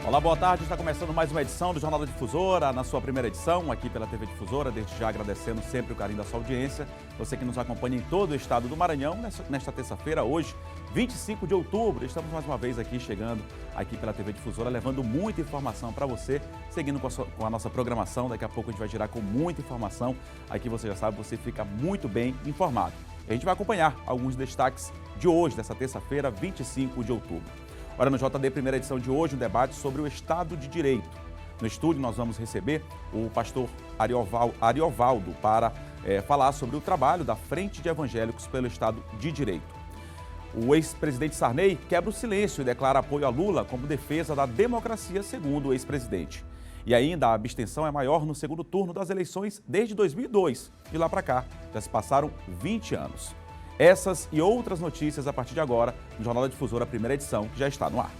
Olá, boa tarde. Está começando mais uma edição do Jornal da Difusora, na sua primeira edição, aqui pela TV Difusora. Desde já agradecendo sempre o carinho da sua audiência. Você que nos acompanha em todo o estado do Maranhão, nesta terça-feira, hoje, 25 de outubro. Estamos mais uma vez aqui, chegando aqui pela TV Difusora, levando muita informação para você, seguindo com a nossa programação. Daqui a pouco a gente vai girar com muita informação. Aqui você já sabe, você fica muito bem informado. E a gente vai acompanhar alguns destaques de hoje, dessa terça-feira, 25 de outubro. Ora, no JD, primeira edição de hoje, um debate sobre o Estado de Direito. No estúdio, nós vamos receber o pastor Ariovaldo para falar sobre o trabalho da Frente de Evangélicos pelo Estado de Direito. O ex-presidente Sarney quebra o silêncio e declara apoio a Lula como defesa da democracia, segundo o ex-presidente. E ainda a abstenção é maior no segundo turno das eleições desde 2002. De lá para cá, já se passaram 20 anos. Essas e outras notícias a partir de agora no Jornal da Difusora, primeira edição, que já está no ar.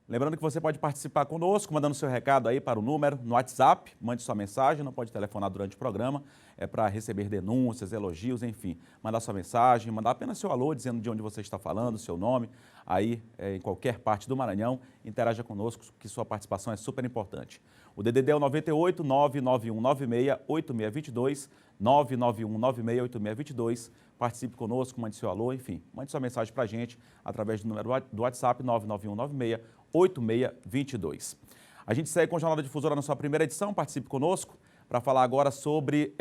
Lembrando que você pode participar conosco, mandando seu recado aí para o número no WhatsApp, mande sua mensagem, não pode telefonar durante o programa, é para receber denúncias, elogios, enfim. Mandar sua mensagem, mandar apenas seu alô, dizendo de onde você está falando, seu nome, aí em qualquer parte do Maranhão, interaja conosco, que sua participação é super importante. O DDD é o 98 991 96 8622, 991 96 8622. Participe conosco, mande seu alô, enfim, mande sua mensagem para a gente através do número do WhatsApp 991 96 8622. A gente segue com o Jornal da Difusora na sua primeira edição, participe conosco para falar agora sobre,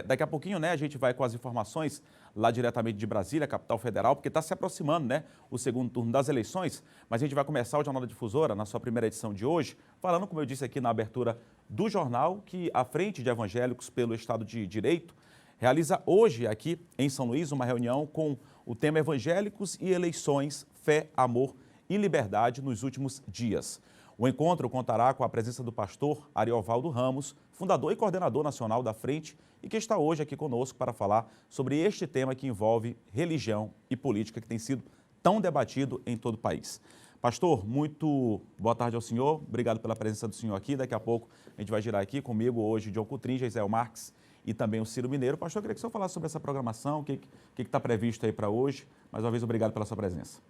daqui a pouquinho, né, a gente vai com as informações lá diretamente de Brasília, capital federal, porque está se aproximando, né, o segundo turno das eleições, mas a gente vai começar o Jornal da Difusora na sua primeira edição de hoje, falando, como eu disse aqui na abertura do jornal, que a Frente de Evangélicos pelo Estado de Direito realiza hoje aqui em São Luís uma reunião com o tema Evangélicos e Eleições, Fé, Amor e Liberdade nos últimos dias. O encontro contará com a presença do pastor Ariovaldo Ramos, fundador e coordenador nacional da Frente, e que está hoje aqui conosco para falar sobre este tema que envolve religião e política, que tem sido tão debatido em todo o país. Pastor, muito boa tarde ao senhor, obrigado pela presença do senhor aqui. Daqui a pouco a gente vai girar aqui comigo hoje o John Coutrin, Gisele Marques e também o Ciro Mineiro. Pastor, eu queria que o senhor falasse sobre essa programação, o que está previsto aí para hoje. Mais uma vez, obrigado pela sua presença.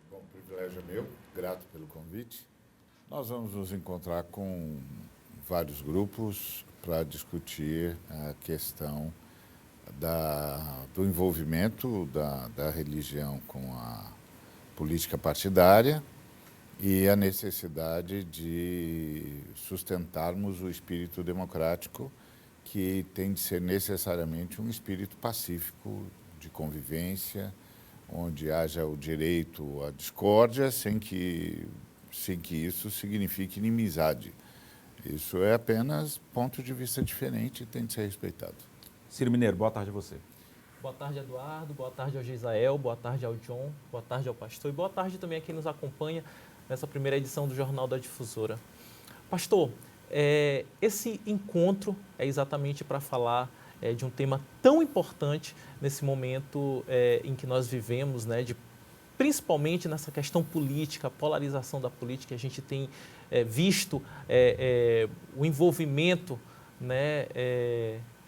Bom, o privilégio é meu, grato pelo convite. Nós vamos nos encontrar com vários grupos para discutir a questão do envolvimento da religião com a política partidária e a necessidade de sustentarmos o espírito democrático, que tem de ser necessariamente um espírito pacífico de convivência, onde haja o direito à discórdia, sem que isso signifique inimizade. Isso é apenas ponto de vista diferente e tem de ser respeitado. Ciro Mineiro, boa tarde a você. Boa tarde, Eduardo. Boa tarde ao Gisael. Boa tarde ao John. Boa tarde ao pastor. E boa tarde também a quem nos acompanha nessa primeira edição do Jornal da Difusora. Pastor, esse encontro é exatamente para falar de um tema tão importante nesse momento em que nós vivemos, né, principalmente nessa questão política, a polarização da política. A gente tem visto o envolvimento, né,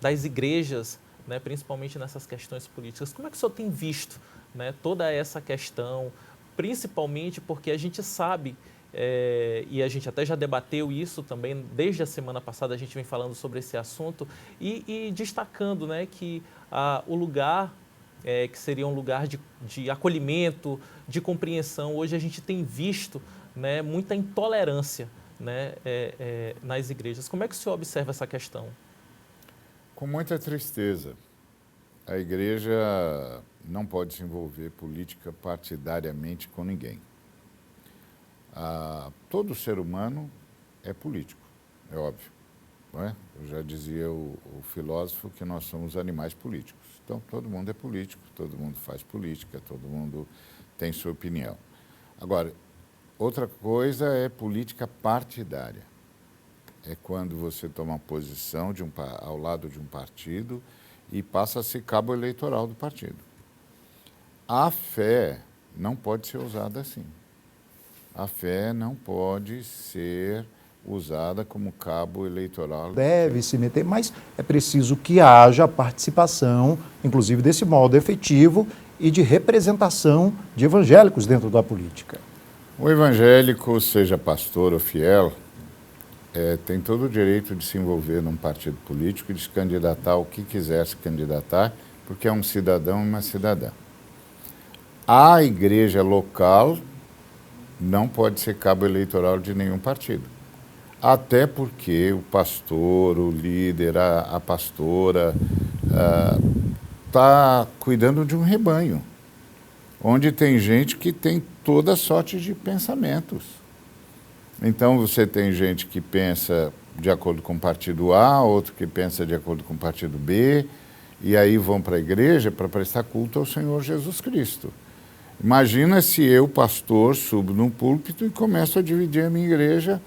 das igrejas, né, principalmente nessas questões políticas. Como é que o senhor tem visto, né, toda essa questão, principalmente porque a gente sabe, e a gente até já debateu isso também, desde a semana passada a gente vem falando sobre esse assunto e destacando, né, que o lugar que seria um lugar de acolhimento, de compreensão, hoje a gente tem visto, né, muita intolerância, né, nas igrejas. Como é que o senhor observa essa questão? Com muita tristeza. A igreja não pode se envolver política partidariamente com ninguém. Todo ser humano é político, é óbvio. Não é? Eu já dizia o filósofo que nós somos animais políticos. Então, todo mundo é político, todo mundo faz política, todo mundo tem sua opinião. Agora, outra coisa é política partidária. É quando você toma uma posição ao lado de um partido e passa a ser cabo eleitoral do partido. A fé não pode ser usada assim. A fé não pode ser usada como cabo eleitoral. Deve se meter, mas é preciso que haja participação, inclusive desse modo efetivo e de representação de evangélicos dentro da política. O evangélico, seja pastor ou fiel, tem todo o direito de se envolver num partido político e de se candidatar ao que quiser se candidatar, porque é um cidadão e uma cidadã. A igreja local não pode ser cabo eleitoral de nenhum partido. Até porque o pastor, o líder, a pastora está cuidando de um rebanho, onde tem gente que tem toda sorte de pensamentos. Então, você tem gente que pensa de acordo com o partido A, outro que pensa de acordo com o partido B, e aí vão para a igreja para prestar culto ao Senhor Jesus Cristo. Imagina se eu, pastor, subo num púlpito e começo a dividir a minha igreja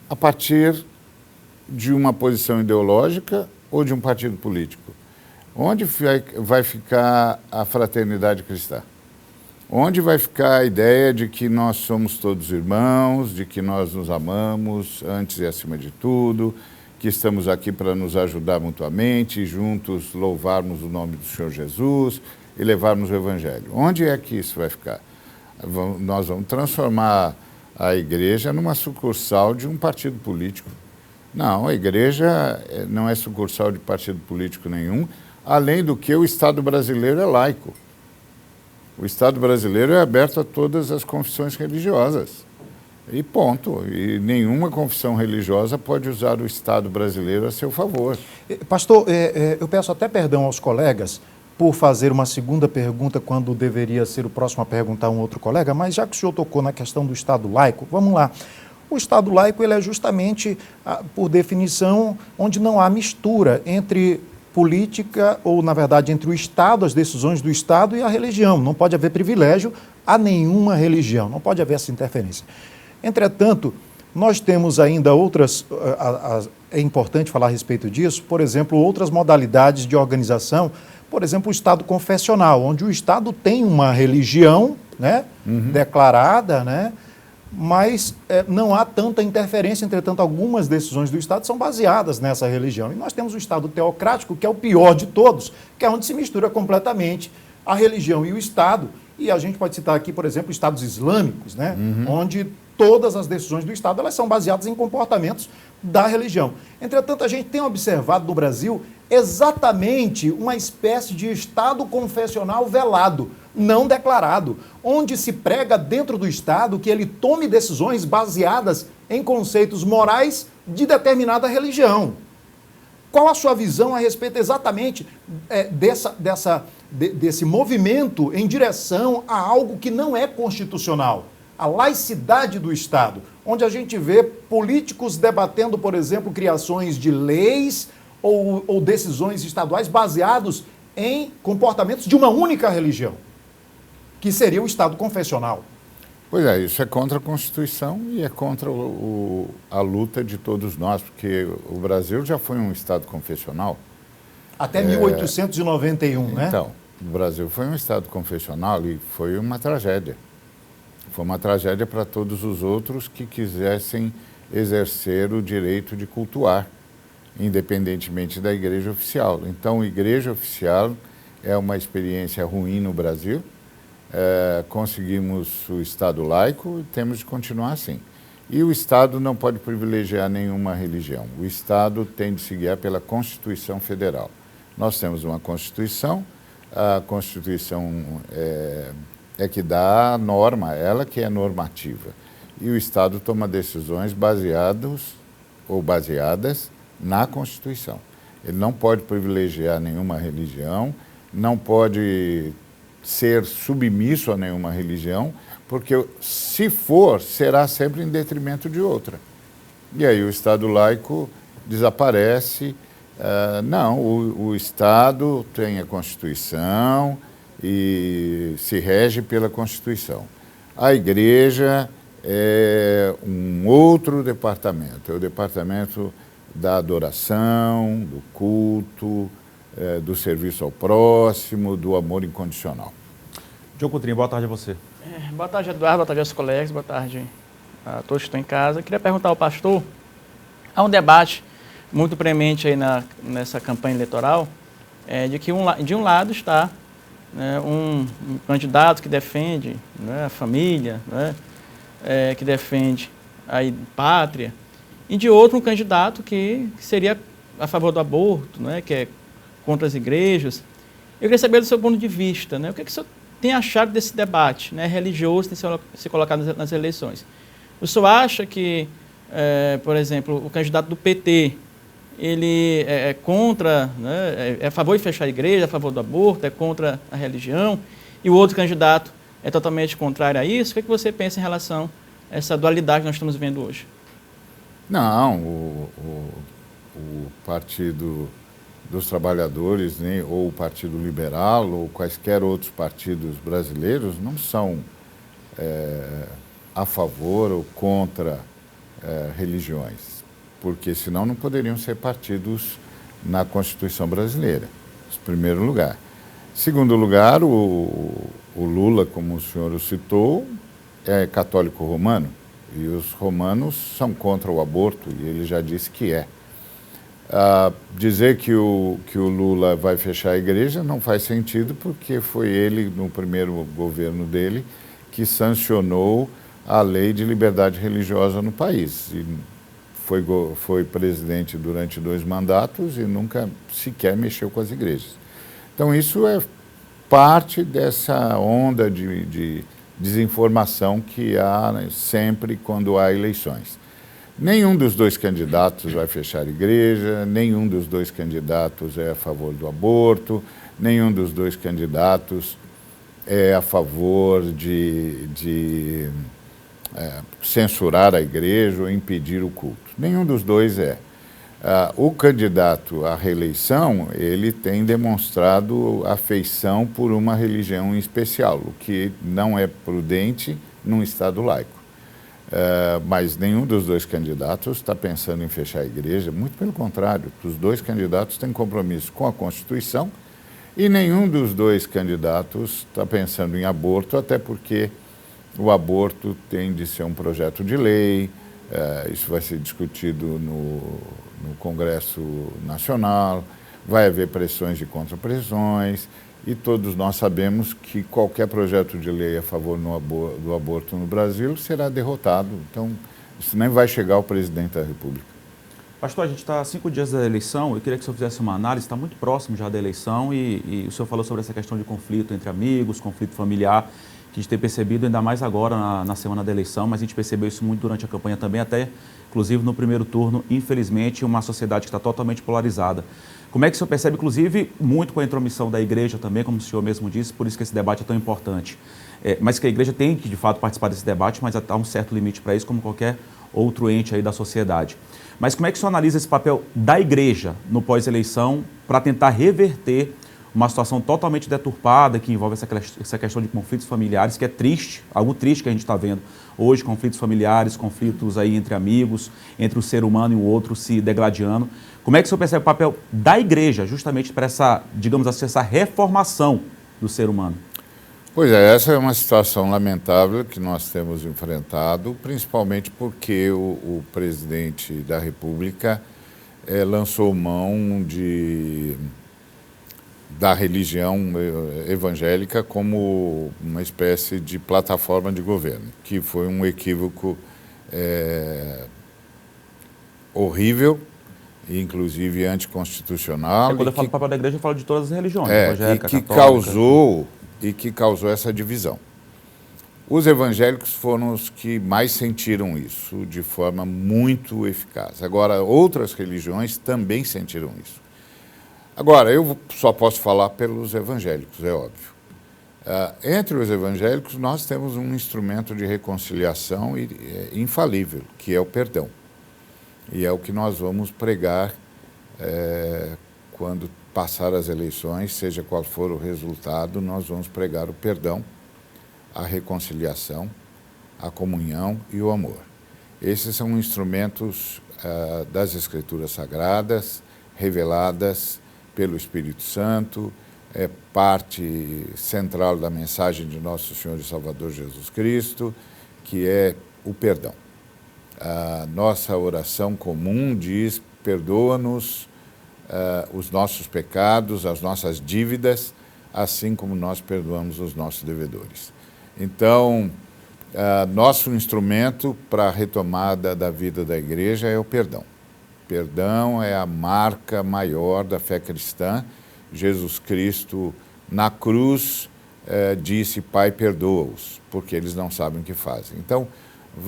a partir de uma posição ideológica ou de um partido político. Onde vai ficar a fraternidade cristã? Onde vai ficar a ideia de que nós somos todos irmãos, de que nós nos amamos antes e acima de tudo, que estamos aqui para nos ajudar mutuamente e juntos louvarmos o nome do Senhor Jesus e levarmos o Evangelho? Onde é que isso vai ficar? Nós vamos transformar a igreja numa sucursal de um partido político. Não, a igreja não é sucursal de partido político nenhum, além do que o Estado brasileiro é laico. O Estado brasileiro é aberto a todas as confissões religiosas. E ponto. E nenhuma confissão religiosa pode usar o Estado brasileiro a seu favor. Pastor, eu peço até perdão aos colegas por fazer uma segunda pergunta quando deveria ser o próximo a perguntar um outro colega, mas já que o senhor tocou na questão do Estado laico, vamos lá. O Estado laico ele é justamente, por definição, onde não há mistura entre política, ou, na verdade, entre o Estado, as decisões do Estado e a religião. Não pode haver privilégio a nenhuma religião, não pode haver essa interferência. Entretanto, nós temos ainda outras, é importante falar a respeito disso, por exemplo, outras modalidades de organização, por exemplo, o Estado confessional, onde o Estado tem uma religião, né, declarada, né, mas não há tanta interferência, entretanto, algumas decisões do Estado são baseadas nessa religião. E nós temos o Estado teocrático, que é o pior de todos, que é onde se mistura completamente a religião e o Estado. E a gente pode citar aqui, por exemplo, estados islâmicos, né? Onde todas as decisões do Estado elas são baseadas em comportamentos da religião. Entretanto, a gente tem observado no Brasil exatamente uma espécie de Estado confessional velado, não declarado, onde se prega dentro do Estado que ele tome decisões baseadas em conceitos morais de determinada religião. Qual a sua visão a respeito exatamente desse movimento em direção a algo que não é constitucional? A laicidade do Estado, onde a gente vê políticos debatendo, por exemplo, criações de leis ou decisões estaduais baseados em comportamentos de uma única religião, que seria o Estado confessional. Pois é, isso é contra a Constituição e é contra a luta de todos nós, porque o Brasil já foi um Estado confessional. Até 1891, né? Então, o Brasil foi um Estado confessional e foi uma tragédia. Foi uma tragédia para todos os outros que quisessem exercer o direito de cultuar, independentemente da igreja oficial. Então, a igreja oficial é uma experiência ruim no Brasil. Conseguimos o Estado laico e temos de continuar assim. E o Estado não pode privilegiar nenhuma religião. O Estado tem de se guiar pela Constituição Federal. Nós temos uma Constituição, a Constituição é que dá a norma, ela que é normativa. E o Estado toma decisões baseadas na Constituição. Ele não pode privilegiar nenhuma religião, não pode ser submisso a nenhuma religião, porque se for, será sempre em detrimento de outra. E aí o Estado laico desaparece. Não, o Estado tem a Constituição e se rege pela Constituição. A igreja é um outro departamento, é o departamento da adoração, do culto, do serviço ao próximo, do amor incondicional. João Coutrinho, boa tarde a você. Boa tarde, Eduardo, boa tarde aos colegas, boa tarde a todos que estão em casa. Eu queria perguntar ao pastor Há um debate muito premente aí nessa campanha eleitoral, de que de um lado está, né, um candidato que defende, né, a família, né, que defende a pátria, e de outro um candidato que seria a favor do aborto, né, que é contra as igrejas. Eu queria saber do seu ponto de vista, né, o que o senhor tem achado desse debate, né, religioso que tem se colocado nas eleições. O senhor acha que, por exemplo, o candidato do PT, ele é contra, né, é a favor de fechar a igreja, é a favor do aborto, é contra a religião, e o outro candidato é totalmente contrário a isso? O que você pensa em relação a essa dualidade que nós estamos vendo hoje? Não, o Partido dos Trabalhadores, nem, ou o Partido Liberal, ou quaisquer outros partidos brasileiros não são a favor ou contra religiões, porque senão não poderiam ser partidos na Constituição brasileira, em primeiro lugar. Em segundo lugar, o Lula, como o senhor o citou, é católico romano, e os romanos são contra o aborto, e ele já disse que é. Dizer que o Lula vai fechar a igreja não faz sentido, porque foi ele, no primeiro governo dele, que sancionou a lei de liberdade religiosa no país. E foi presidente durante 2 mandatos e nunca sequer mexeu com as igrejas. Então, isso é parte dessa onda de desinformação que há, né, sempre quando há eleições. Nenhum dos 2 candidatos vai fechar a igreja, nenhum dos 2 candidatos é a favor do aborto, nenhum dos 2 candidatos é a favor de censurar a igreja ou impedir o culto. Nenhum dos 2 é. O candidato à reeleição, ele tem demonstrado afeição por uma religião em especial, o que não é prudente num Estado laico. Mas nenhum dos 2 candidatos está pensando em fechar a igreja, muito pelo contrário, os 2 candidatos têm compromisso com a Constituição e nenhum dos 2 candidatos está pensando em aborto, até porque o aborto tem de ser um projeto de lei, isso vai ser discutido no Congresso Nacional, vai haver pressões e contrapressões, e todos nós sabemos que qualquer projeto de lei a favor do aborto no Brasil será derrotado. Então, isso nem vai chegar ao presidente da República. Pastor, a gente está a 5 dias da eleição, eu queria que o senhor fizesse uma análise, está muito próximo já da eleição, e o senhor falou sobre essa questão de conflito entre amigos, conflito familiar, que a gente tem percebido ainda mais agora na semana da eleição, mas a gente percebeu isso muito durante a campanha também, até inclusive no primeiro turno, infelizmente, uma sociedade que está totalmente polarizada. Como é que o senhor percebe, inclusive, muito com a intromissão da igreja também, como o senhor mesmo disse, por isso que esse debate é tão importante. Mas que a igreja tem que, de fato, participar desse debate, mas há um certo limite para isso, como qualquer outro ente aí da sociedade. Mas como é que o senhor analisa esse papel da igreja no pós-eleição para tentar reverter uma situação totalmente deturpada que envolve essa questão de conflitos familiares, que é triste, algo triste que a gente está vendo hoje, conflitos familiares, conflitos aí entre amigos, entre o ser humano e o outro se degladiando. Como é que o senhor percebe o papel da igreja justamente para essa, digamos assim, essa reformação do ser humano? Pois é, essa é uma situação lamentável que nós temos enfrentado, principalmente porque o presidente da República lançou mão da religião evangélica como uma espécie de plataforma de governo, que foi um equívoco horrível, inclusive anticonstitucional. Quando eu falo do papel da igreja, eu falo de todas as religiões, evangélica, que causou essa divisão. Os evangélicos foram os que mais sentiram isso de forma muito eficaz. Agora, outras religiões também sentiram isso. Agora, eu só posso falar pelos evangélicos, é óbvio. Entre os evangélicos, nós temos um instrumento de reconciliação infalível, que é o perdão. E é o que nós vamos pregar quando passar as eleições, seja qual for o resultado, nós vamos pregar o perdão, a reconciliação, a comunhão e o amor. Esses são instrumentos das Escrituras Sagradas, reveladas pelo Espírito Santo, é parte central da mensagem de nosso Senhor e Salvador Jesus Cristo, que é o perdão. A nossa oração comum diz: perdoa-nos os nossos pecados, as nossas dívidas, assim como nós perdoamos os nossos devedores. Então, nosso instrumento para a retomada da vida da igreja é o perdão. Perdão é a marca maior da fé cristã. Jesus Cristo, na cruz, disse: Pai, perdoa-os, porque eles não sabem o que fazem. Então,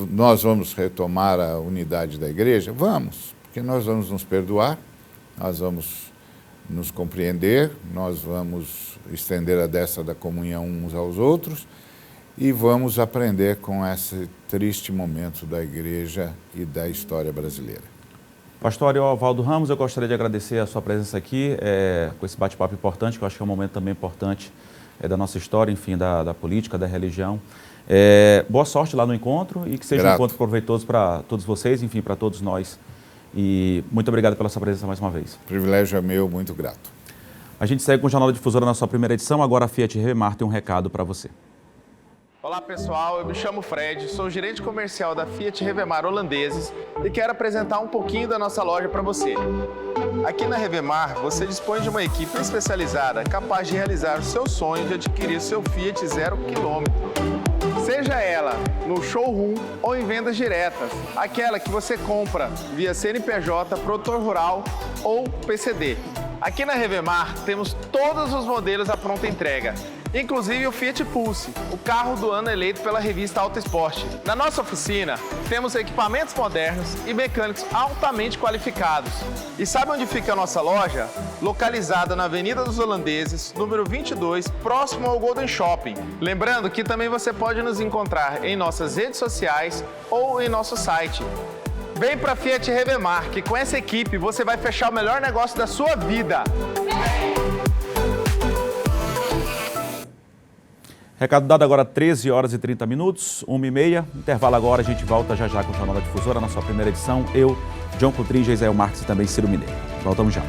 nós vamos retomar a unidade da igreja? Vamos, porque nós vamos nos perdoar, nós vamos nos compreender, nós vamos estender a destra da comunhão uns aos outros e vamos aprender com esse triste momento da igreja e da história brasileira. Pastor Ariovaldo Ramos, eu gostaria de agradecer a sua presença aqui, com esse bate-papo importante, que eu acho que é um momento também importante da nossa história, enfim, da política, da religião. Boa sorte lá no encontro e que seja um encontro proveitoso para todos vocês, enfim, para todos nós. E muito obrigado pela sua presença mais uma vez. O privilégio é meu, muito grato. A gente segue com o Jornal da Difusora na sua primeira edição. Agora a Fiat Revemar tem um recado para você. Olá pessoal, eu me chamo Fred, sou gerente comercial da Fiat Revemar Holandeses e quero apresentar um pouquinho da nossa loja para você. Aqui na Revemar, você dispõe de uma equipe especializada capaz de realizar o seu sonho de adquirir seu Fiat 0 km. Seja ela no showroom ou em vendas diretas, aquela que você compra via CNPJ, produtor rural ou PCD. Aqui na Revemar temos todos os modelos à pronta entrega, inclusive o Fiat Pulse, o carro do ano eleito pela revista Auto Esporte. Na nossa oficina, temos equipamentos modernos e mecânicos altamente qualificados. E sabe onde fica a nossa loja? Localizada na Avenida dos Holandeses, número 22, próximo ao Golden Shopping. Lembrando que também você pode nos encontrar em nossas redes sociais ou em nosso site. Vem para Fiat Revemar, que com essa equipe você vai fechar o melhor negócio da sua vida. Recado dado agora, 13 horas e 30 minutos, 1h30. Intervalo agora, a gente volta já com o Jornal da Difusora, na sua primeira edição. Eu, John Coutrinho, Isael Marques e também Ciro Mineiro. Voltamos já.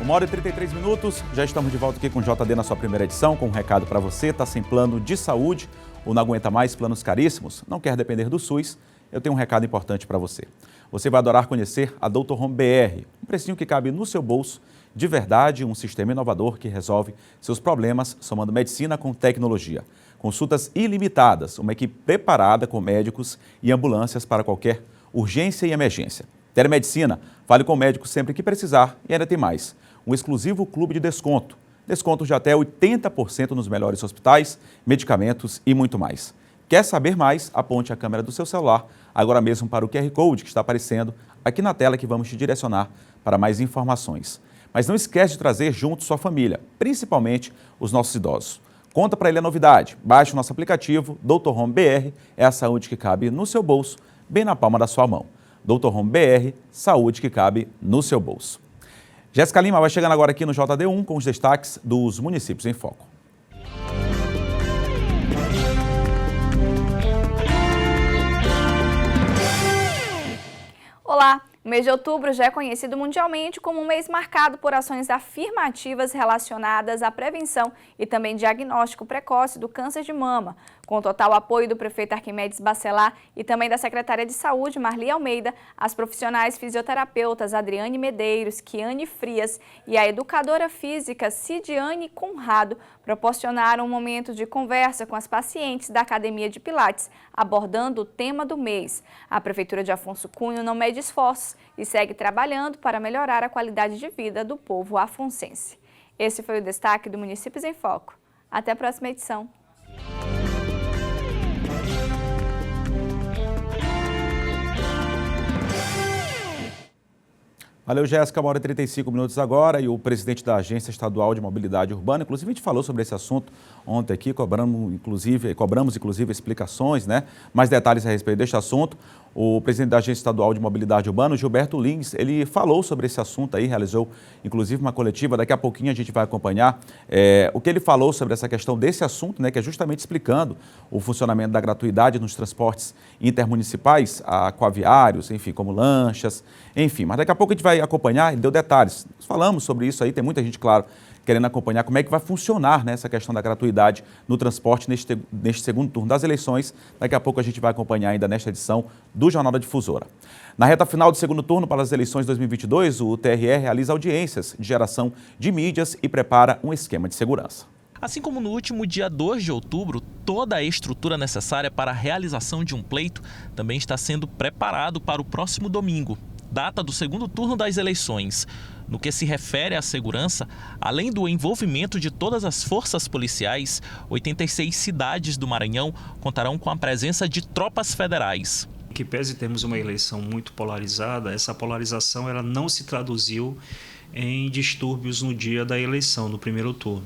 1h33, já estamos de volta aqui com o JD na sua primeira edição, com um recado para você. Está sem plano de saúde ou não aguenta mais planos caríssimos? Não quer depender do SUS? Eu tenho um recado importante para você. Você vai adorar conhecer a Dr. Home BR, um precinho que cabe no seu bolso, de verdade, um sistema inovador que resolve seus problemas, somando medicina com tecnologia. Consultas ilimitadas, uma equipe preparada com médicos e ambulâncias para qualquer urgência e emergência. Telemedicina, fale com o médico sempre que precisar e ainda tem mais. Um exclusivo clube de desconto. Desconto de até 80% nos melhores hospitais, medicamentos e muito mais. Quer saber mais? Aponte a câmera do seu celular agora mesmo para o QR Code que está aparecendo aqui na tela, que vamos te direcionar para mais informações. Mas não esquece de trazer junto sua família, principalmente os nossos idosos. Conta para ele a novidade. Baixe o nosso aplicativo, Dr. Home BR, é a saúde que cabe no seu bolso, bem na palma da sua mão. Dr. Home BR, saúde que cabe no seu bolso. Jéssica Lima vai chegando agora aqui no JD1 com os destaques dos municípios em foco. Olá! O mês de outubro já é conhecido mundialmente como um mês marcado por ações afirmativas relacionadas à prevenção e também diagnóstico precoce do câncer de mama. Com o total apoio do prefeito Arquimedes Bacelar e também da secretária de Saúde, Marli Almeida, as profissionais fisioterapeutas Adriane Medeiros, Kiane Frias e a educadora física Cidiane Conrado proporcionaram um momento de conversa com as pacientes da Academia de Pilates, abordando o tema do mês. A Prefeitura de Afonso Cunha não mede esforços e segue trabalhando para melhorar a qualidade de vida do povo afonsense. Esse foi o destaque do Municípios em Foco. Até a próxima edição. Valeu, Jéssica. 1h35 agora, e o presidente da Agência Estadual de Mobilidade Urbana, inclusive a gente falou sobre esse assunto ontem aqui, cobramos inclusive explicações, né? Mais detalhes a respeito deste assunto. O presidente da Agência Estadual de Mobilidade Urbana, Gilberto Lins, ele falou sobre esse assunto aí, realizou inclusive uma coletiva, daqui a pouquinho a gente vai acompanhar o que ele falou sobre essa questão desse assunto, né? Que é justamente explicando o funcionamento da gratuidade nos transportes intermunicipais, aquaviários, enfim, como lanchas, enfim. Mas daqui a pouco a gente vai acompanhar, ele deu detalhes. Nós falamos sobre isso aí, tem muita gente, claro, querendo acompanhar como é que vai funcionar, né, essa questão da gratuidade no transporte neste segundo turno das eleições. Daqui a pouco a gente vai acompanhar ainda nesta edição do Jornal da Difusora. Na reta final do segundo turno para as eleições 2022, o TRE realiza audiências de geração de mídias e prepara um esquema de segurança. Assim como no último dia 2 de outubro, toda a estrutura necessária para a realização de um pleito também está sendo preparado para o próximo domingo, data do segundo turno das eleições. No que se refere à segurança, além do envolvimento de todas as forças policiais, 86 cidades do Maranhão contarão com a presença de tropas federais. Que pese termos uma eleição muito polarizada, essa polarização ela não se traduziu em distúrbios no dia da eleição, no primeiro turno.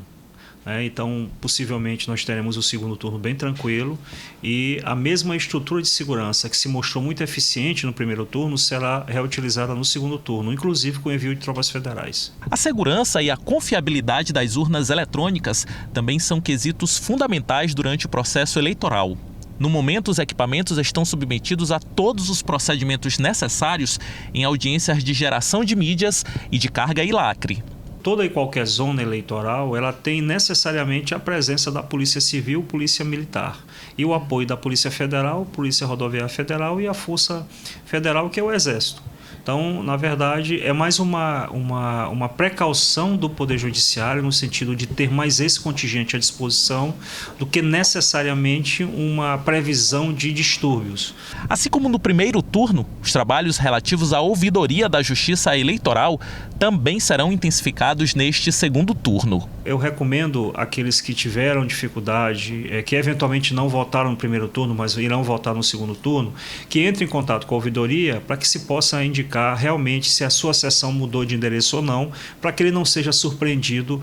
Então, possivelmente, nós teremos o segundo turno bem tranquilo e a mesma estrutura de segurança que se mostrou muito eficiente no primeiro turno será reutilizada no segundo turno, inclusive com o envio de tropas federais. A segurança e a confiabilidade das urnas eletrônicas também são quesitos fundamentais durante o processo eleitoral. No momento, os equipamentos estão submetidos a todos os procedimentos necessários em audiências de geração de mídias e de carga e lacre. Toda e qualquer zona eleitoral, ela tem necessariamente a presença da Polícia Civil, Polícia Militar e o apoio da Polícia Federal, Polícia Rodoviária Federal e a Força Federal, que é o Exército. Então, na verdade, é mais uma precaução do Poder Judiciário no sentido de ter mais esse contingente à disposição do que necessariamente uma previsão de distúrbios. Assim como no primeiro turno, os trabalhos relativos à ouvidoria da Justiça Eleitoral também serão intensificados neste segundo turno. Eu recomendo àqueles que tiveram dificuldade, que eventualmente não votaram no primeiro turno, mas irão votar no segundo turno, que entrem em contato com a ouvidoria para que se possa indicar realmente se a sua sessão mudou de endereço ou não, para que ele não seja surpreendido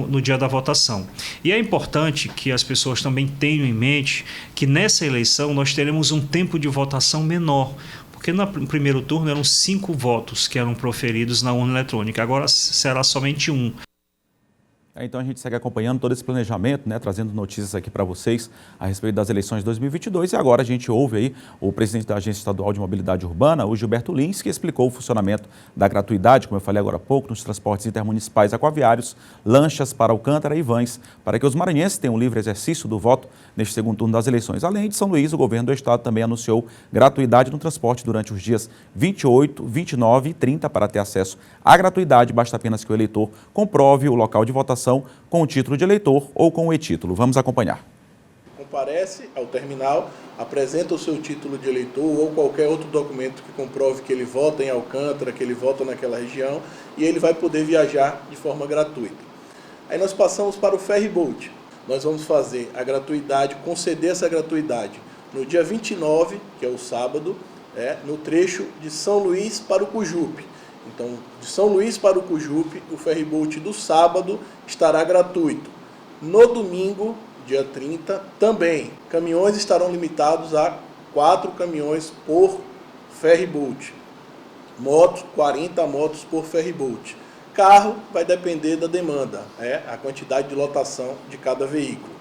no dia da votação. E é importante que as pessoas também tenham em mente que nessa eleição nós teremos um tempo de votação menor, porque no primeiro turno eram 5 votos que eram proferidos na urna eletrônica, agora será somente 1. Então a gente segue acompanhando todo esse planejamento, né, trazendo notícias aqui para vocês a respeito das eleições de 2022 e agora a gente ouve aí o presidente da Agência Estadual de Mobilidade Urbana, o Gilberto Lins, que explicou o funcionamento da gratuidade, como eu falei agora há pouco, nos transportes intermunicipais aquaviários, lanchas para Alcântara e vans, para que os maranhenses tenham livre exercício do voto neste segundo turno das eleições. Além de São Luís, o governo do estado também anunciou gratuidade no transporte durante os dias 28, 29 e 30 para ter acesso à gratuidade, basta apenas que o eleitor comprove o local de votação com o título de eleitor ou com o e-título. Vamos acompanhar. Comparece ao terminal, apresenta o seu título de eleitor ou qualquer outro documento que comprove que ele vota em Alcântara, que ele vota naquela região e ele vai poder viajar de forma gratuita. Aí nós passamos para o Ferryboat. Nós vamos fazer a gratuidade, conceder essa gratuidade no dia 29, que é o sábado, no trecho de São Luís para o Cujupe. Então, de São Luís para o Cujupe, o ferryboat do sábado estará gratuito. No domingo, dia 30, também. Caminhões estarão limitados a 4 caminhões por ferryboat. Motos, 40 motos por ferryboat. Carro vai depender da demanda, a quantidade de lotação de cada veículo.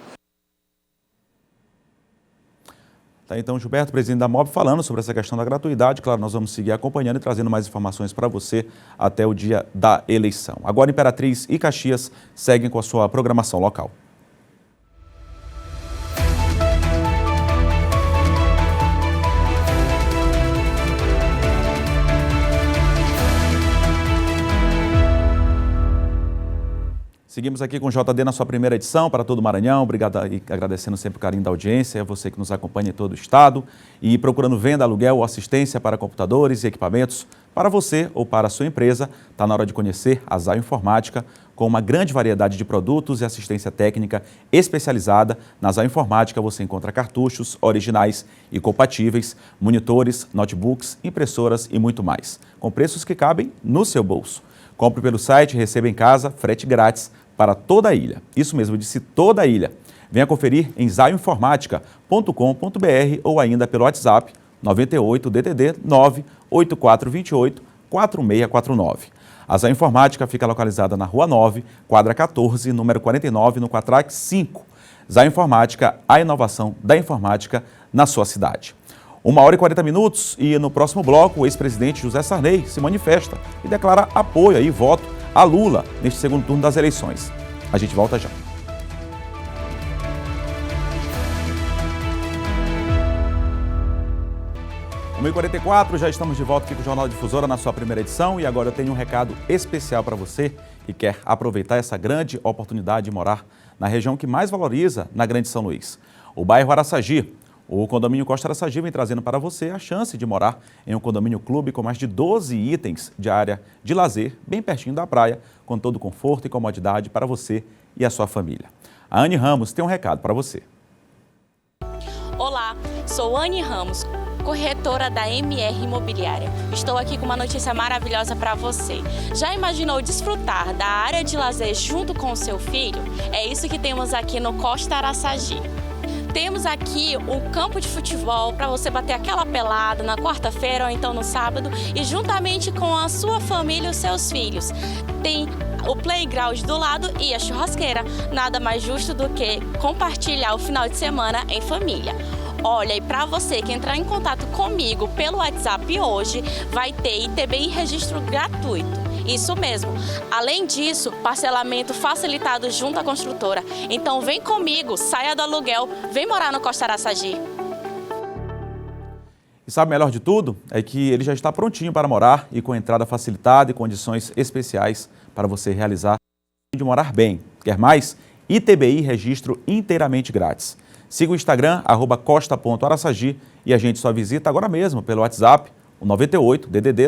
Tá, então, Gilberto, presidente da MOB, falando sobre essa questão da gratuidade. Claro, nós vamos seguir acompanhando e trazendo mais informações para você até o dia da eleição. Agora, Imperatriz e Caxias seguem com a sua programação local. Seguimos aqui com o JD na sua primeira edição para todo o Maranhão. Obrigado e agradecendo sempre o carinho da audiência, é você que nos acompanha em todo o estado e procurando venda, aluguel ou assistência para computadores e equipamentos para você ou para a sua empresa. Está na hora de conhecer a Zayo Informática, com uma grande variedade de produtos e assistência técnica especializada. Na Zayo Informática você encontra cartuchos originais e compatíveis, monitores, notebooks, impressoras e muito mais, com preços que cabem no seu bolso. Compre pelo site e receba em casa frete grátis para toda a ilha. Isso mesmo, eu disse toda a ilha. Venha conferir em zayoinformatica.com.br ou ainda pelo WhatsApp 98 DDD 98428 4649. A Zayo Informática fica localizada na Rua 9, quadra 14, número 49, no Quatrax 5. Zayo Informática, a inovação da informática na sua cidade. 1h40 e no próximo bloco o ex-presidente José Sarney se manifesta e declara apoio e voto a Lula neste segundo turno das eleições. A gente volta já. 1h44, já estamos de volta aqui com o Jornal Difusora na sua primeira edição e agora eu tenho um recado especial para você que quer aproveitar essa grande oportunidade de morar na região que mais valoriza na Grande São Luís, o bairro Araçagi. O condomínio Costa Araçagi vem trazendo para você a chance de morar em um condomínio clube com mais de 12 itens de área de lazer, bem pertinho da praia, com todo o conforto e comodidade para você e a sua família. A Anne Ramos tem um recado para você. Olá, sou Anne Ramos, corretora da MR Imobiliária. Estou aqui com uma notícia maravilhosa para você. Já imaginou desfrutar da área de lazer junto com o seu filho? É isso que temos aqui no Costa Araçagi. Temos aqui o campo de futebol para você bater aquela pelada na quarta-feira ou então no sábado e juntamente com a sua família e os seus filhos. Tem o playground do lado e a churrasqueira. Nada mais justo do que compartilhar o final de semana em família. Olha, e para você que entrar em contato comigo pelo WhatsApp hoje, vai ter ITBI registro gratuito. Isso mesmo. Além disso, parcelamento facilitado junto à construtora. Então vem comigo, saia do aluguel, vem morar no Costa Araçagi. E sabe o melhor de tudo? É que ele já está prontinho para morar e com entrada facilitada e condições especiais para você realizar de morar bem. Quer mais? ITBI registro inteiramente grátis. Siga o Instagram, @costa.araçagi e a gente só visita agora mesmo pelo WhatsApp, o 98 DDD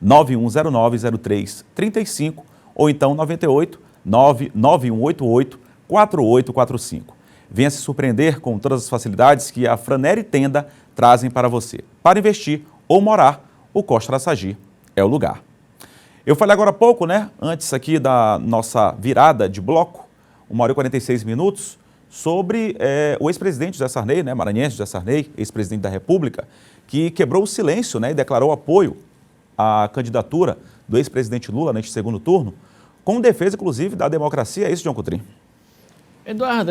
991090335 ou então 98 99188 4845. Venha se surpreender com todas as facilidades que a Franeri Tenda trazem para você. Para investir ou morar, o Costa Araçagi é o lugar. Eu falei agora há pouco, né, antes aqui da nossa virada de bloco, 1h46, sobre o ex-presidente José Sarney, né, maranhense José Sarney, ex-presidente da República, que quebrou o silêncio, né, e declarou apoio à candidatura do ex-presidente Lula neste segundo turno, com defesa, inclusive, da democracia. É isso, João Coutrinho? Eduardo,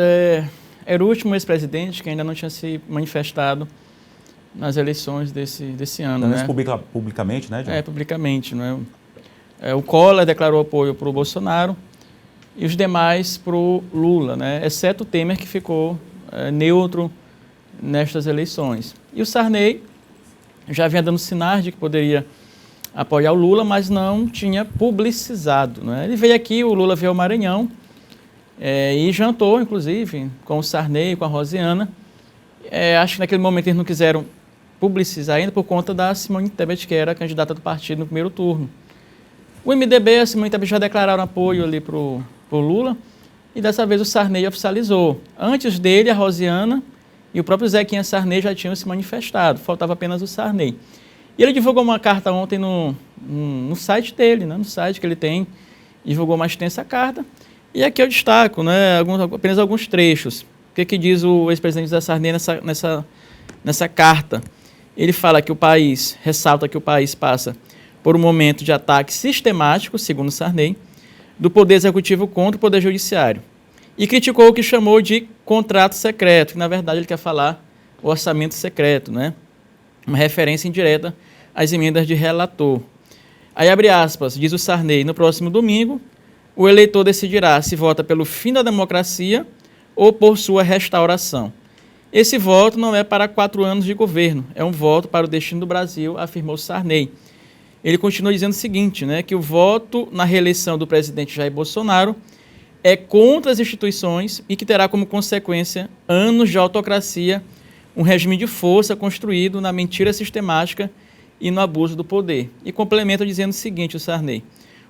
era o último ex-presidente que ainda não tinha se manifestado nas eleições desse ano. Né? Publicamente, né, João? Publicamente. Né? O Collor declarou apoio para o Bolsonaro, e os demais para o Lula, né? Exceto o Temer, que ficou neutro nestas eleições. E o Sarney já vinha dando sinais de que poderia apoiar o Lula, mas não tinha publicizado. Né? Ele veio aqui, o Lula veio ao Maranhão, e jantou, inclusive, com o Sarney e com a Rosiana. Acho que naquele momento eles não quiseram publicizar ainda por conta da Simone Tebet, que era a candidata do partido no primeiro turno. O MDB e a Simone Tebet já declararam apoio ali para o Lula, e dessa vez o Sarney oficializou. Antes dele, a Rosiana e o próprio Zequinha Sarney já tinham se manifestado, faltava apenas o Sarney. E ele divulgou uma carta ontem no site dele, né, no site que ele tem, divulgou uma extensa carta, e aqui eu destaco, né, apenas alguns trechos. O que diz o ex-presidente José Sarney nessa carta? Ele fala que ressalta que o país passa por um momento de ataque sistemático, segundo Sarney, do Poder Executivo contra o Poder Judiciário. E criticou o que chamou de contrato secreto, que na verdade ele quer falar o orçamento secreto, né? Uma referência indireta às emendas de relator. Aí abre aspas, diz o Sarney, no próximo domingo, o eleitor decidirá se vota pelo fim da democracia ou por sua restauração. Esse voto não é para 4 anos de governo, é um voto para o destino do Brasil, afirmou Sarney. Ele continua dizendo o seguinte, né, que o voto na reeleição do presidente Jair Bolsonaro é contra as instituições e que terá como consequência anos de autocracia, um regime de força construído na mentira sistemática e no abuso do poder. E complementa dizendo o seguinte, o Sarney,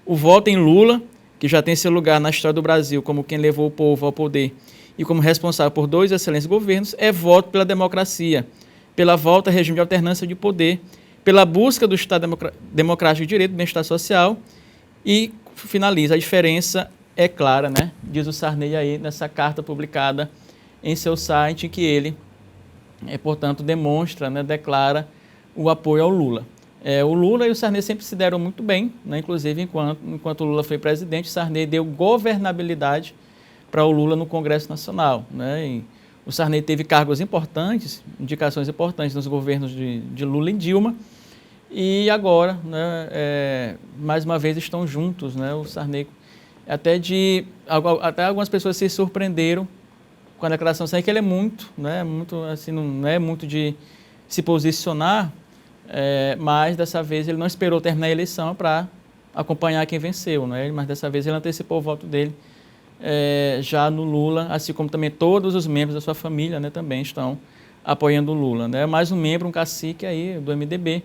o voto em Lula, que já tem seu lugar na história do Brasil como quem levou o povo ao poder e como responsável por 2 excelentes governos, é voto pela democracia, pela volta ao regime de alternância de poder, pela busca do Estado democrático de direito, do bem-estar social, e finaliza, a diferença é clara, né? Diz o Sarney aí nessa carta publicada em seu site, em que ele, portanto, demonstra, né, declara o apoio ao Lula. O Lula e o Sarney sempre se deram muito bem, né? Inclusive enquanto o Lula foi presidente, o Sarney deu governabilidade para o Lula no Congresso Nacional, né? E o Sarney teve cargos importantes, indicações importantes nos governos de Lula e Dilma, E agora, né, mais uma vez estão juntos, né, o Sarney. Até algumas pessoas se surpreenderam com a declaração do Sarney, que ele é muito, assim, não é muito de se posicionar, mas dessa vez ele não esperou terminar a eleição para acompanhar quem venceu, né, mas dessa vez ele antecipou o voto dele já no Lula, assim como também todos os membros da sua família, né, também estão apoiando o Lula, né, mais um membro, um cacique aí do MDB,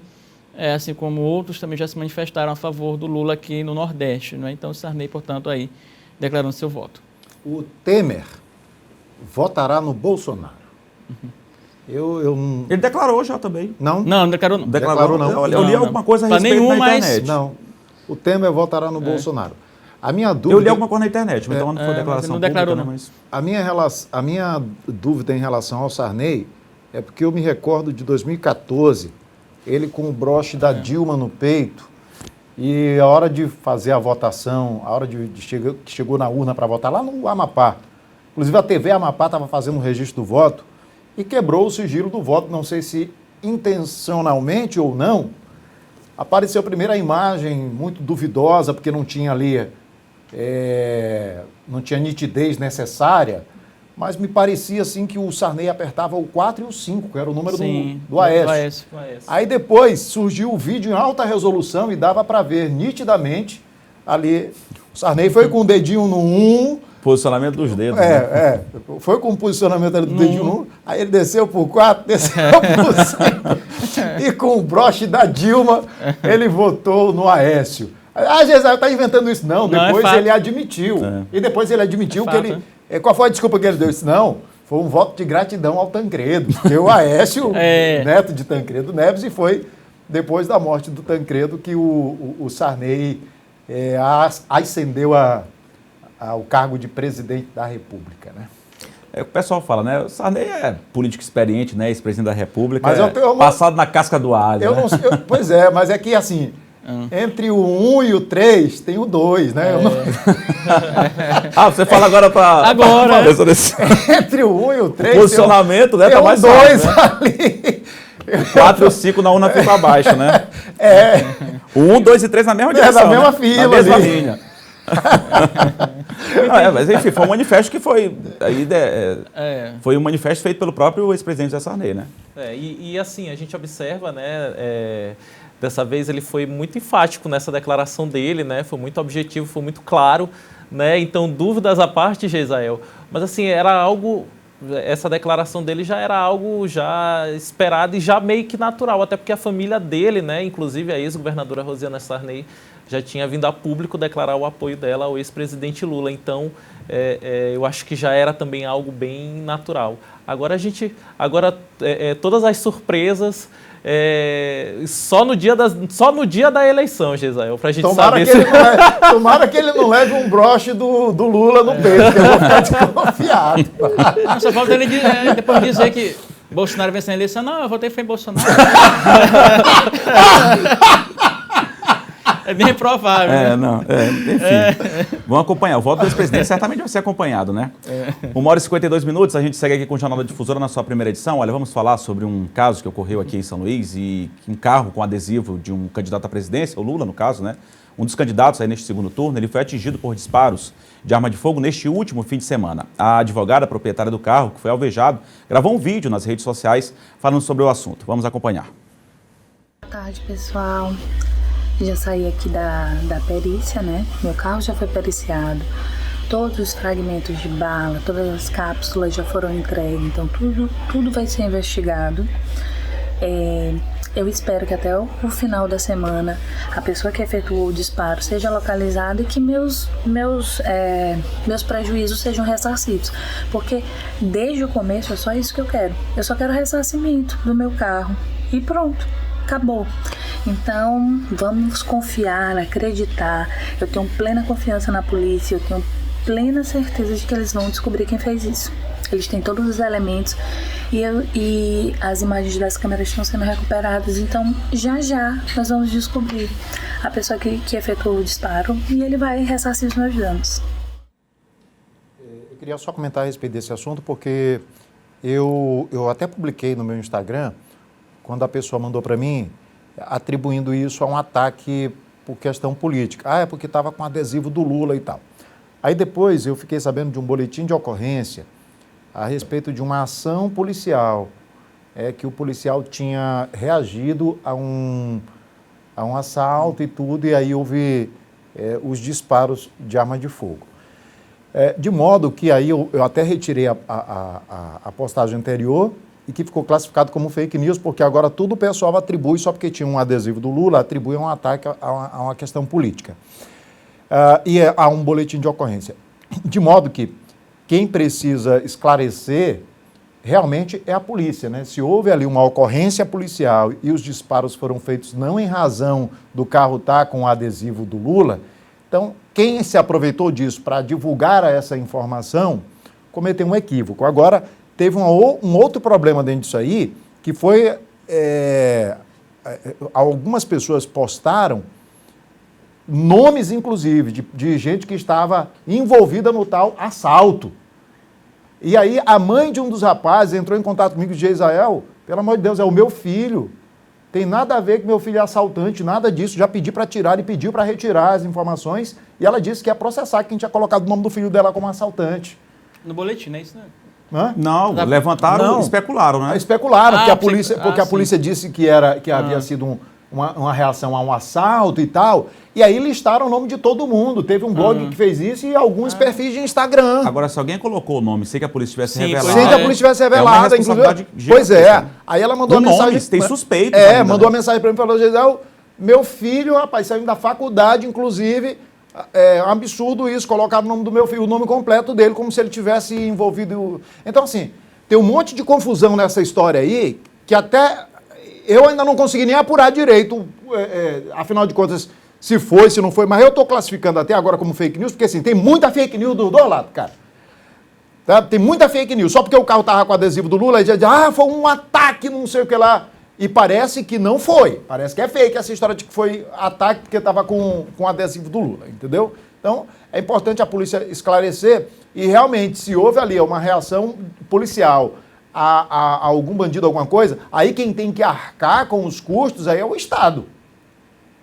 assim como outros também já se manifestaram a favor do Lula aqui no Nordeste, né, então o Sarney, portanto, aí declarando seu voto. O Temer votará no Bolsonaro. Ele declarou já também. Não? Não declarou não. Declarou não. Eu li alguma coisa a respeito na internet. Não, o Temer votará no Bolsonaro. A minha dúvida... Eu li alguma coisa na internet, então não foi declaração não declarou, pública, não. Né, mas... A minha dúvida em relação ao Sarney é porque eu me recordo de 2014, ele com o broche da Dilma no peito, e a hora de fazer a votação, a hora que chegou na urna para votar, lá no Amapá, inclusive a TV Amapá estava fazendo um registro do voto e quebrou o sigilo do voto, não sei se intencionalmente ou não. Apareceu primeiro a imagem muito duvidosa, porque não tinha ali, não tinha nitidez necessária, mas me parecia assim que o Sarney apertava o 4 e o 5, que era o número do Aécio. Aí depois surgiu o vídeo em alta resolução e dava para ver nitidamente ali. O Sarney foi com o dedinho no 1. Posicionamento dos dedos. Foi com o posicionamento ali do dedinho no 1. Aí ele desceu por 4, desceu por 5. E com o broche da Dilma, ele votou no Aécio. Geisel está inventando isso. Não, depois ele admitiu. E depois ele admitiu que ele... Qual foi a desculpa que ele deu? Disse, não, foi um voto de gratidão ao Tancredo. Porque o Aécio, neto de Tancredo Neves, e foi depois da morte do Tancredo que o Sarney ascendeu ao cargo de presidente da República, né? O pessoal fala, né? O Sarney é político experiente, né? Ex-presidente da República, mas passado na casca do alho. Né? Pois é, mas é que assim... Entre o 1 e o 3 tem o 2, né? Você fala agora para... Agora. Entre o 1 e o 3 posicionamento, né? Tem tá mais 2 fácil, ali. 4 e o 5 na urna fica abaixo, né? O 1, 2 e 3 na mesma direção. Na mesma né? fila. Na mesma linha. Mas enfim, foi um manifesto que foi... Foi um manifesto feito pelo próprio ex-presidente Zé Sarney, né? E assim, a gente observa, né... Dessa vez ele foi muito enfático nessa declaração dele, né? Foi muito objetivo, foi muito claro, né? Então, dúvidas à parte, Geisel. Mas assim, era algo... Essa declaração dele já era algo já esperado e já meio que natural, até porque a família dele, né? Inclusive a ex-governadora Rosiana Sarney, já tinha vindo a público declarar o apoio dela ao ex-presidente Lula. Então, eu acho que já era também algo bem natural. Agora, todas as surpresas... só no dia da eleição, Geisel, pra gente saber tomara que ele não leve um broche do Lula no peito, que eu vou ficar desconfiado. Só falta ele depois dizer que Bolsonaro venceu a eleição. Não, eu votei foi em Bolsonaro. É bem provável. Enfim. Vamos acompanhar. O voto do ex-presidente certamente vai ser acompanhado, né? 1h52, a gente segue aqui com o Jornal da Difusora na sua primeira edição. Olha, vamos falar sobre um caso que ocorreu aqui em São Luís e um carro com adesivo de um candidato à presidência, o Lula, no caso, né? Um dos candidatos aí neste segundo turno, ele foi atingido por disparos de arma de fogo neste último fim de semana. A advogada proprietária do carro, que foi alvejado, gravou um vídeo nas redes sociais falando sobre o assunto. Vamos acompanhar. Boa tarde, pessoal. Já saí aqui da perícia, né? Meu carro já foi periciado. Todos os fragmentos de bala, todas as cápsulas já foram entregues. Então, tudo vai ser investigado. Eu espero que até o final da semana a pessoa que efetuou o disparo seja localizada e que meus prejuízos sejam ressarcidos. Porque desde o começo é só isso que eu quero. Eu só quero ressarcimento do meu carro. E pronto. Acabou. Então, vamos confiar, acreditar. Eu tenho plena confiança na polícia, eu tenho plena certeza de que eles vão descobrir quem fez isso. Eles têm todos os elementos e as imagens das câmeras estão sendo recuperadas. Então, já nós vamos descobrir a pessoa que efetuou o disparo e ele vai ressarcir os meus danos. Eu queria só comentar a respeito desse assunto, porque eu até publiquei no meu Instagram, quando a pessoa mandou para mim, atribuindo isso a um ataque por questão política. É porque estava com adesivo do Lula e tal. Aí depois eu fiquei sabendo de um boletim de ocorrência a respeito de uma ação policial, que o policial tinha reagido a um assalto e tudo, e aí houve os disparos de arma de fogo. De modo que aí eu até retirei a postagem anterior e que ficou classificado como fake news, porque agora tudo o pessoal atribui, só porque tinha um adesivo do Lula, atribui um ataque a uma questão política. E há um boletim de ocorrência. De modo que quem precisa esclarecer realmente é a polícia, né? Se houve ali uma ocorrência policial e os disparos foram feitos não em razão do carro estar com o adesivo do Lula, então quem se aproveitou disso para divulgar essa informação cometeu um equívoco. Agora, teve um outro problema dentro disso aí, que foi algumas pessoas postaram nomes, inclusive, de gente que estava envolvida no tal assalto. E aí a mãe de um dos rapazes entrou em contato comigo e disse: Israel, pelo amor de Deus, é o meu filho. Tem nada a ver que meu filho é assaltante, nada disso. Já pedi para tirar e pediu para retirar as informações. E ela disse que ia processar quem tinha colocado o nome do filho dela como assaltante. No boletim, não é isso, né? Hã? Não, levantaram, especularam, né? Especularam, porque a polícia disse que havia sido uma reação a um assalto e tal. E aí listaram o nome de todo mundo. Teve um blog que fez isso e alguns perfis de Instagram. Agora, se alguém colocou o nome, sei que a polícia tivesse revelado. Sem que a polícia tivesse revelado, inclusive. Pois é. Aí ela mandou uma mensagem. Tem suspeito. Mandou uma mensagem para mim e falou: Gisele, meu filho, rapaz, saindo da faculdade, inclusive. É um absurdo isso, colocar o nome do meu filho, o nome completo dele, como se ele tivesse envolvido. Então, assim, tem um monte de confusão nessa história aí, que até eu ainda não consegui nem apurar direito, afinal de contas, se foi, se não foi, mas eu estou classificando até agora como fake news, porque assim, tem muita fake news dos dois lados, cara. Tá? Tem muita fake news, só porque o carro estava com adesivo do Lula, aí já diz: foi um ataque, não sei o que lá. E parece que não foi. Parece que é fake essa história de que foi ataque porque estava com adesivo do Lula, entendeu? Então, é importante a polícia esclarecer e realmente, se houve ali uma reação policial a algum bandido, alguma coisa, aí quem tem que arcar com os custos aí é o Estado.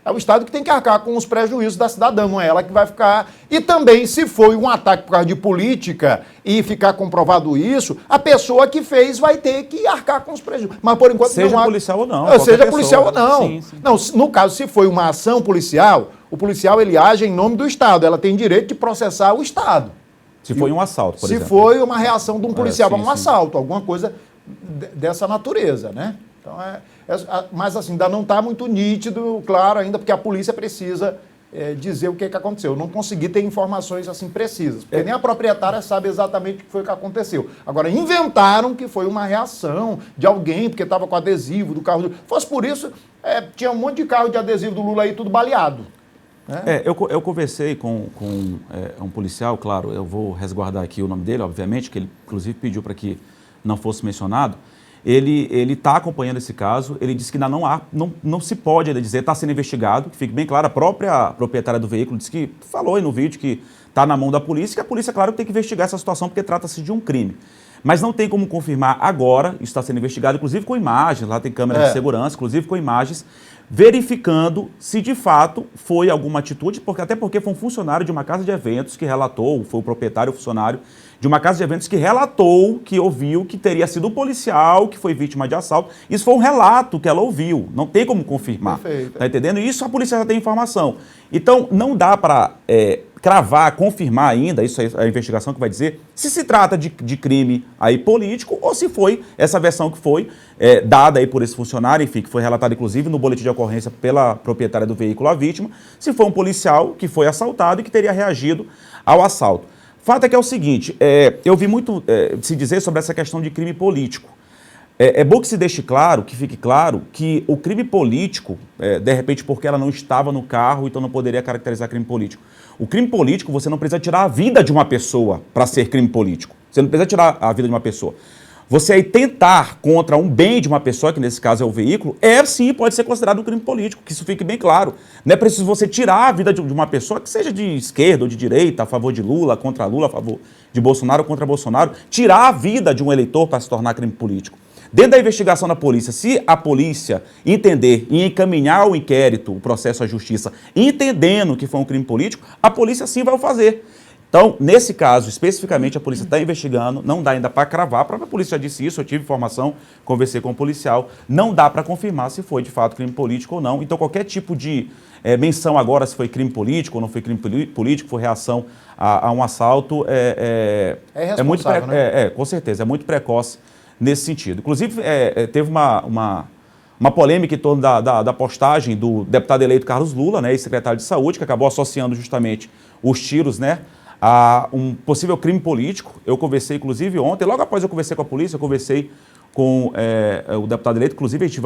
É o Estado que tem que arcar com os prejuízos da cidadã, não é ela que vai ficar. E também, se foi um ataque por causa de política e ficar comprovado isso, a pessoa que fez vai ter que arcar com os prejuízos. Mas, por enquanto, seja policial ou não. Seja policial ou não. Sim. Não, no caso, se foi uma ação policial, o policial ele age em nome do Estado. Ela tem direito de processar o Estado. Se foi um assalto, por exemplo. Se foi uma reação de um policial a um assalto, alguma coisa dessa natureza, né? Então, mas assim, ainda não está muito nítido, claro, ainda, porque a polícia precisa dizer o que aconteceu. Eu não consegui ter informações assim precisas, porque nem a proprietária sabe exatamente o que foi que aconteceu. Agora, inventaram que foi uma reação de alguém, porque estava com adesivo do carro. Fosse por isso, tinha um monte de carro de adesivo do Lula aí, tudo baleado. Né? Eu conversei com um policial, claro, eu vou resguardar aqui o nome dele, obviamente, que ele inclusive pediu para que não fosse mencionado. Ele está acompanhando esse caso, ele disse que ainda não se pode ainda dizer, está sendo investigado, que fique bem claro, a própria proprietária do veículo disse que, falou aí no vídeo que está na mão da polícia, que a polícia, claro, tem que investigar essa situação porque trata-se de um crime. Mas não tem como confirmar agora, isso está sendo investigado, inclusive com imagens, lá tem câmeras de segurança, inclusive com imagens, verificando se de fato foi alguma atitude, até porque foi um funcionário de uma casa de eventos que relatou, foi o proprietário, o funcionário de uma casa de eventos que relatou, que ouviu que teria sido um policial que foi vítima de assalto. Isso foi um relato que ela ouviu, não tem como confirmar. Perfeito. Tá entendendo? Isso a polícia já tem informação. Então, não dá para cravar, confirmar ainda, isso é a investigação que vai dizer, se trata de crime aí político ou se foi essa versão que foi dada aí por esse funcionário, enfim, que foi relatada inclusive no boletim de ocorrência pela proprietária do veículo, a vítima, se foi um policial que foi assaltado e que teria reagido ao assalto. O fato é que é o seguinte, eu vi muito se dizer sobre essa questão de crime político. É bom que se deixe claro, que fique claro, que o crime político, de repente porque ela não estava no carro, então não poderia caracterizar crime político. O crime político, você não precisa tirar a vida de uma pessoa para ser crime político. Você não precisa tirar a vida de uma pessoa. Você aí tentar contra um bem de uma pessoa, que nesse caso é o veículo, sim, pode ser considerado um crime político, que isso fique bem claro. Não é preciso você tirar a vida de uma pessoa, que seja de esquerda ou de direita, a favor de Lula, contra Lula, a favor de Bolsonaro ou contra Bolsonaro, tirar a vida de um eleitor para se tornar crime político. Dentro da investigação da polícia, se a polícia entender e encaminhar o inquérito, o processo à justiça, entendendo que foi um crime político, a polícia sim vai o fazer. Então, nesse caso, especificamente, a polícia está investigando, não dá ainda para cravar, a própria polícia já disse isso, eu tive informação, conversei com o policial, não dá para confirmar se foi de fato crime político ou não. Então, qualquer tipo de menção agora se foi crime político ou não foi crime político, foi reação a um assalto, é muito né? Com certeza, é muito precoce nesse sentido. Inclusive, teve uma polêmica em torno da postagem do deputado eleito Carlos Lula, né, ex-secretário de Saúde, que acabou associando justamente os tiros, né, a um possível crime político. Eu conversei, inclusive, ontem, logo após eu conversei com a polícia, eu conversei com o deputado eleito, inclusive a gente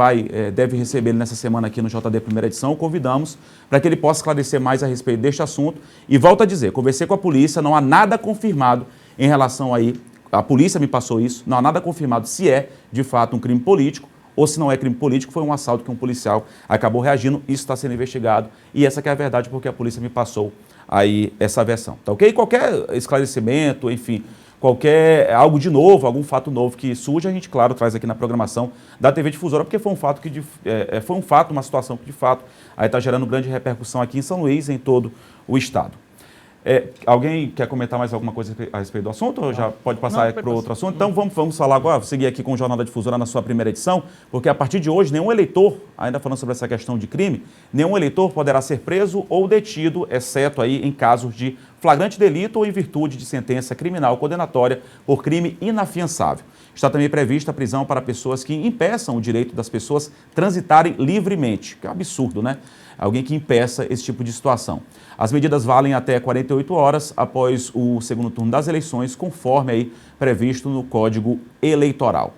deve receber ele nessa semana aqui no JD Primeira Edição, convidamos para que ele possa esclarecer mais a respeito deste assunto. E volto a dizer, conversei com a polícia, não há nada confirmado em relação aí, a polícia me passou isso, não há nada confirmado se é, de fato, um crime político, ou se não é crime político, foi um assalto que um policial acabou reagindo, isso está sendo investigado, e essa que é a verdade, porque a polícia me passou aí essa versão, tá ok? Qualquer esclarecimento, enfim, algo de novo, algum fato novo que surge, a gente, claro, traz aqui na programação da TV Difusora, porque foi uma situação que, de fato, aí está gerando grande repercussão aqui em São Luís, em todo o estado. Alguém quer comentar mais alguma coisa a respeito do assunto? Ou já pode passar para outro assunto? Então vamos falar agora, vou seguir aqui com o Jornal da Difusora na sua primeira edição, porque a partir de hoje nenhum eleitor, ainda falando sobre essa questão de crime, nenhum eleitor poderá ser preso ou detido, exceto aí em casos de flagrante delito ou em virtude de sentença criminal condenatória por crime inafiançável. Está também prevista a prisão para pessoas que impeçam o direito das pessoas transitarem livremente, que é um absurdo, né? Alguém que impeça esse tipo de situação. As medidas valem até 48 horas após o segundo turno das eleições, conforme aí previsto no Código Eleitoral.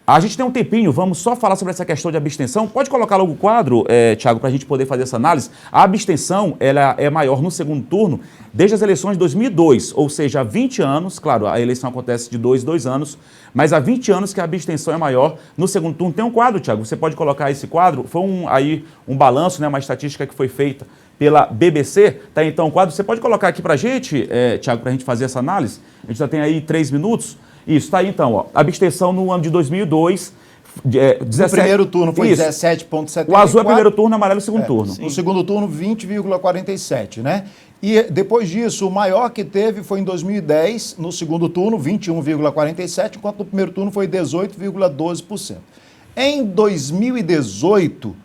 A gente tem um tempinho, vamos só falar sobre essa questão de abstenção. Pode colocar logo o quadro, Thiago, para a gente poder fazer essa análise. A abstenção ela é maior no segundo turno desde as eleições de 2002, ou seja, há 20 anos, claro, a eleição acontece de 2 anos, mas há 20 anos que a abstenção é maior no segundo turno. Tem um quadro, Thiago, você pode colocar esse quadro, foi um balanço, né, uma estatística que foi feita pela BBC, tá então o quadro, você pode colocar aqui para a gente, Thiago, para a gente fazer essa análise? A gente já tem aí 3 minutos. Isso, está aí então, ó. Abstenção no ano de 2002, 17... No primeiro turno foi 17,74. O azul é primeiro turno, amarelo é segundo turno. No segundo turno, 20,47, né? E depois disso, o maior que teve foi em 2010, no segundo turno, 21,47, enquanto no primeiro turno foi 18,12%. Em 2018,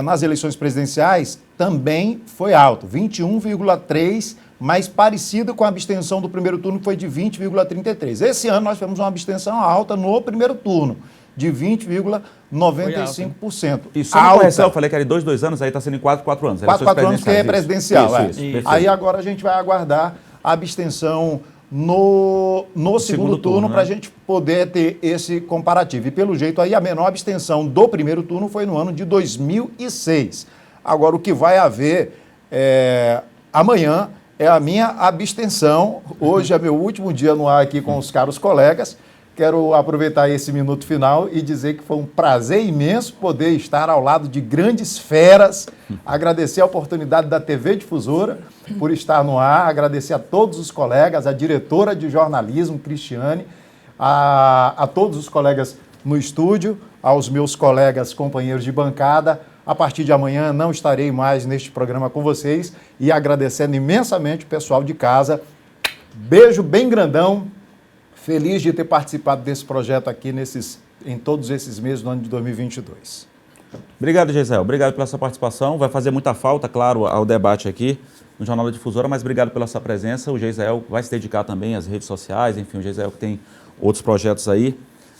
nas eleições presidenciais, também foi alto, 21,3%, mais parecida com a abstenção do primeiro turno, que foi de 20,33%. Esse ano nós tivemos uma abstenção alta no primeiro turno, de 20,95%. E só uma correção, eu falei que era de 2 anos, aí está sendo em 4 anos. 4 anos que é presidencial. Isso. Aí agora a gente vai aguardar a abstenção no segundo turno, para a gente poder ter esse comparativo. E pelo jeito aí a menor abstenção do primeiro turno foi no ano de 2006. Agora o que vai haver amanhã é a minha abstenção. Hoje é meu último dia no ar aqui com os caros colegas. Quero aproveitar esse minuto final e dizer que foi um prazer imenso poder estar ao lado de grandes feras. Agradecer a oportunidade da TV Difusora por estar no ar. Agradecer a todos os colegas, a diretora de jornalismo, Cristiane, a todos os colegas no estúdio, aos meus colegas, companheiros de bancada. A partir de amanhã não estarei mais neste programa com vocês e agradecendo imensamente o pessoal de casa. Beijo bem grandão. Feliz de ter participado desse projeto aqui em todos esses meses do ano de 2022. Obrigado, Geisel. Obrigado pela sua participação. Vai fazer muita falta, claro, ao debate aqui no Jornal da Difusora, mas obrigado pela sua presença. O Geisel vai se dedicar também às redes sociais, enfim, o Geisel que tem outros projetos aí.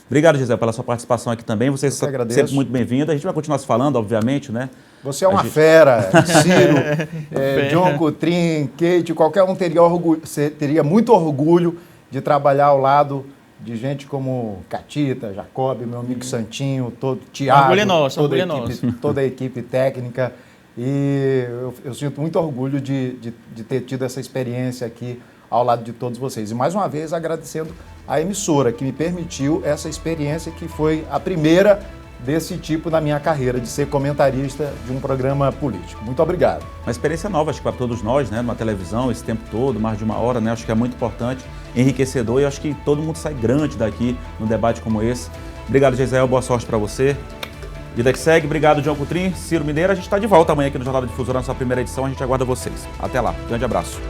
Obrigado, Geisel, pela sua participação aqui também. Você é sempre muito bem-vindo. A gente vai continuar se falando, obviamente, né? Você é uma fera, Ciro, John Coutrin, Kate, qualquer um teria muito orgulho de trabalhar ao lado de gente como Catita, Jacob, meu amigo Santinho, Tiago, toda a equipe técnica. E eu sinto muito orgulho de ter tido essa experiência aqui ao lado de todos vocês. E mais uma vez agradecendo a emissora que me permitiu essa experiência que foi a primeira desse tipo na minha carreira, de ser comentarista de um programa político. Muito obrigado. Uma experiência nova, acho que para todos nós, né? Numa televisão, esse tempo todo, mais de 1 hora, né? Acho que é muito importante, enriquecedor, e acho que todo mundo sai grande daqui num debate como esse. Obrigado, Geisel. Boa sorte para você. Vida que segue. Obrigado, João Coutrin, Ciro Mineiro. A gente está de volta amanhã aqui no Jornal da Difusora, na sua primeira edição. A gente aguarda vocês. Até lá. Grande abraço.